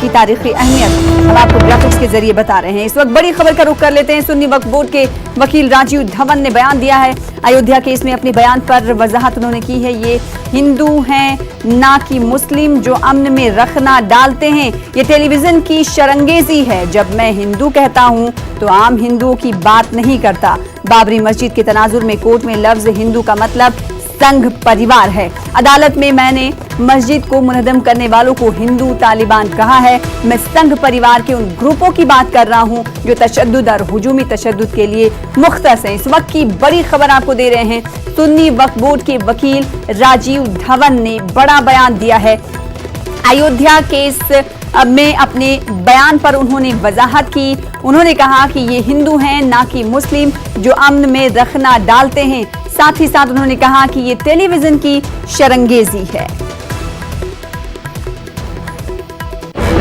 की तारीखी अहमियत हम आपको ग्राफिक्स के जरिए बता रहे हैं। इस वक्त बड़ी खबर का रुख कर लेते हैं। सुन्नी वक्फ बोर्ड के वकील राजीव धवन ने बयान दिया है। अयोध्या केस में अपने बयान पर वजाहत उन्होंने की है। ये हिंदू हैं ना कि मुस्लिम जो अमन में रखना डालते हैं। ये टेलीविजन की शरंगेजी है। जब मैं हिंदू कहता हूं तो आम हिंदुओं की बात नहीं करता। बाबरी मस्जिद के तनाजुर में कोर्ट में लफ्ज हिंदू का मतलब संघ परिवार है। अदालत में मैंने मस्जिद को मुनहदम करने वालों को हिंदू तालिबान कहा है। मैं संघ परिवार के उन ग्रुपों की बात कर रहा हूं जो तशद्दुद और हुजूमी तशद्दुद के लिए मुख्तस हैं। इस वक्त की बड़ी खबर आपको दे रहे हैं। सुन्नी वक्फ बोर्ड के वकील राजीव धवन ने बड़ा बयान दिया है। अयोध्या केस में अपने बयान पर उन्होंने वजाहत की। उन्होंने कहा कि ये हिंदू हैं ना कि मुस्लिम जो अमन में रखना डालते हैं। साथ ही साथ उन्होंने कहा कि ये टेलीविजन की शरंगेजी है।